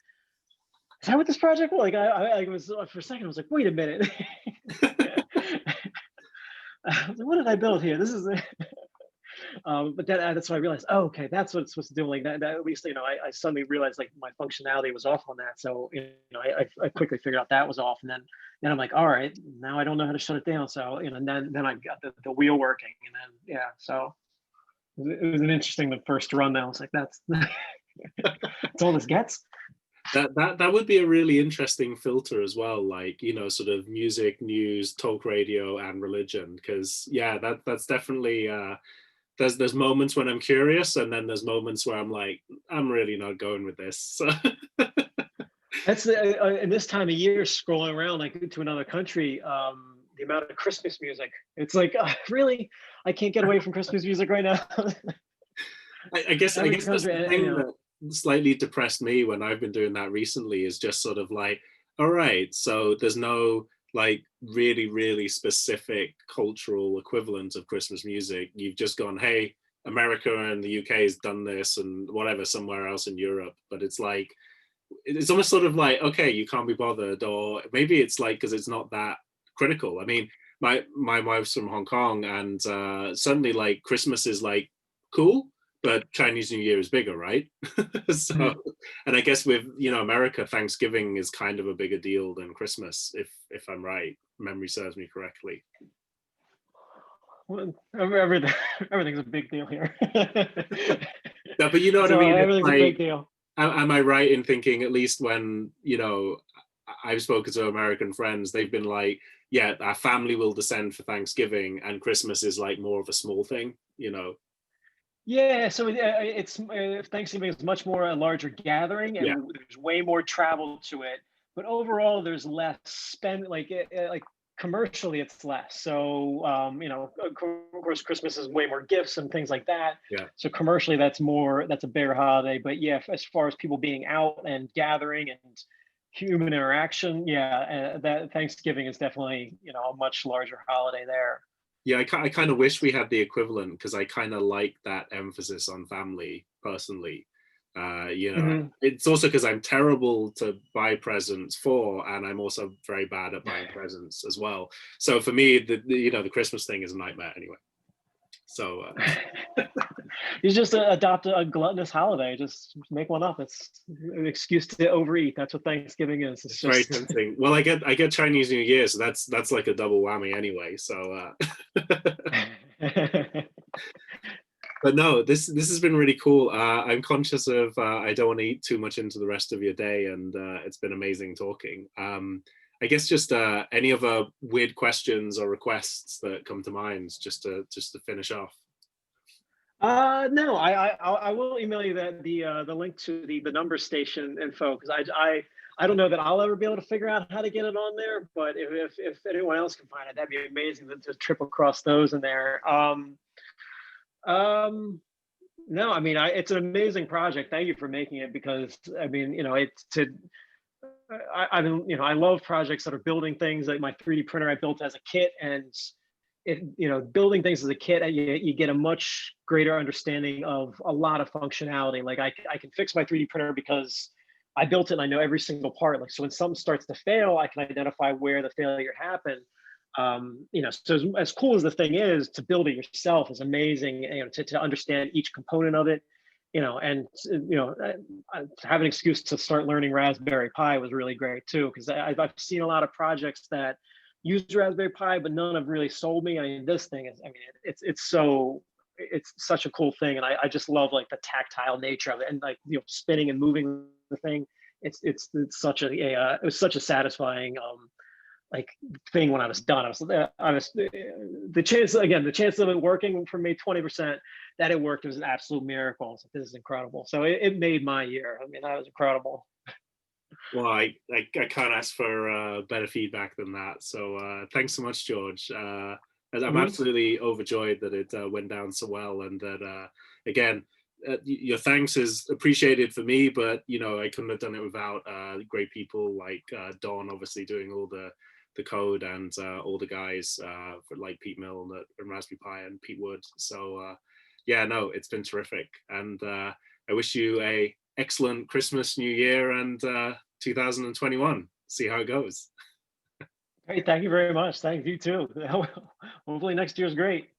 Speaker 2: is that what this project was? Like I was for a second, I was like, wait a minute. I was like, what did I build here? This is but that's when I realized, oh, okay, that's what it's supposed to do. Like that at least, I suddenly realized like my functionality was off on that. So, I quickly figured out that was off. And then I'm like, all right, now I don't know how to shut it down. So, and then I got the wheel working. And then, yeah, so it was an interesting, the first run. I was like, that's, that's all this gets.
Speaker 1: That would be a really interesting filter as well, like, sort of music, news, talk radio, and religion. Because yeah, that's definitely there's moments when I'm curious, and then there's moments where I'm like, I'm really not going with this. So
Speaker 2: That's in this time of year, scrolling around like to another country, the amount of Christmas music. It's like, really, I can't get away from Christmas music right now.
Speaker 1: I
Speaker 2: Every
Speaker 1: guess that's
Speaker 2: country,
Speaker 1: the thing that slightly depressed me when I've been doing that recently is just sort of like, all right, so there's no like really, really specific cultural equivalent of Christmas music. You've just gone, hey, America and the UK has done this and whatever somewhere else in Europe. But it's like, it's almost sort of like, okay, you can't be bothered, or maybe it's like because it's not that critical. I mean, my wife's from Hong Kong, and suddenly like Christmas is like cool, but Chinese New Year is bigger, right? So,
Speaker 2: Mhm.
Speaker 1: and I guess with America, Thanksgiving is kind of a bigger deal than Christmas, if I'm right, memory serves me correctly.
Speaker 2: Well, everything, everything's a big deal here.
Speaker 1: No, but you know what I
Speaker 2: So
Speaker 1: mean? It's
Speaker 2: everything's a big
Speaker 1: like,
Speaker 2: deal.
Speaker 1: am I right in thinking at least when I've spoken to American friends, they've been like, yeah, our family will descend for Thanksgiving, and Christmas is like more of a small thing.
Speaker 2: Yeah, so it's Thanksgiving is much more a larger gathering,
Speaker 1: Yeah,
Speaker 2: and there's way more travel to it. But overall, there's less spend. Like commercially, it's less. So of course, Christmas is way more gifts and things like that.
Speaker 1: yeah.
Speaker 2: So commercially, that's a bigger holiday. But yeah, as far as people being out and gathering and human interaction, yeah, that Thanksgiving is definitely a much larger holiday there.
Speaker 1: Yeah, I kind of wish we had the equivalent, because I kind of like that emphasis on family personally. You know,
Speaker 2: Mhm.
Speaker 1: it's also because I'm terrible to buy presents for, and I'm also very bad at buying presents as well. So for me, you know, the Christmas thing is a nightmare anyway. So
Speaker 2: You just adopt a gluttonous holiday. Just make one up. It's an excuse to overeat. That's what Thanksgiving is. It's
Speaker 1: it's very
Speaker 2: just.
Speaker 1: tempting. Well, I get Chinese New Year, so that's like a double whammy anyway. So but no, this has been really cool. I'm conscious of I don't want to eat too much into the rest of your day, and it's been amazing talking. I guess just any other weird questions or requests that come to mind, just to finish off.
Speaker 2: No, I will email you the link to the number station info, because I don't know that I'll ever be able to figure out how to get it on there, but if anyone else can find it, that'd be amazing to triple cross those in there. Um, no, I mean, it's an amazing project. Thank you for making it, because I mean, you know, it's to I mean, you know, I love projects that are building things. Like my 3D printer I built as a kit, and it, you know, building things as a kit, you get a much greater understanding of a lot of functionality. Like I can fix my 3D printer because I built it and I know every single part. Like, so when something starts to fail, I can identify where the failure happened. You know, so as cool as the thing is, to build it yourself is amazing. You know, to understand each component of it, you know, and you know, to have an excuse to start learning Raspberry Pi was really great too, because I've seen a lot of projects that use Raspberry Pi, but none have really sold me. I mean, this thing is, I mean, it's such a cool thing, and I just love like the tactile nature of it, and like, you know, spinning and moving the thing. It's such it was such a satisfying like thing when I was done. I was the chance of it working for me 20%, that it worked was an absolute miracle. So this is incredible. So it made my year. I mean, that was incredible.
Speaker 1: Well, I can't ask for better feedback than that. So thanks so much, George. I'm
Speaker 2: Mhm.
Speaker 1: absolutely overjoyed that it went down so well, and that again, your thanks is appreciated for me. But you know, I couldn't have done it without great people like Don, obviously doing all the code, and all the guys for like Pete Mill and Raspberry Pi, and Pete Wood. So yeah, no, it's been terrific, and I wish you a excellent Christmas, New Year, and 2021. See how it goes.
Speaker 2: Great. Thank you very much. Thank you too. Hopefully next year's great.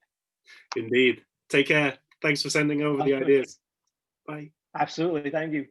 Speaker 1: Indeed. Take care. Thanks for sending over the
Speaker 2: Absolutely.
Speaker 1: ideas. Bye.
Speaker 2: Absolutely. Thank you.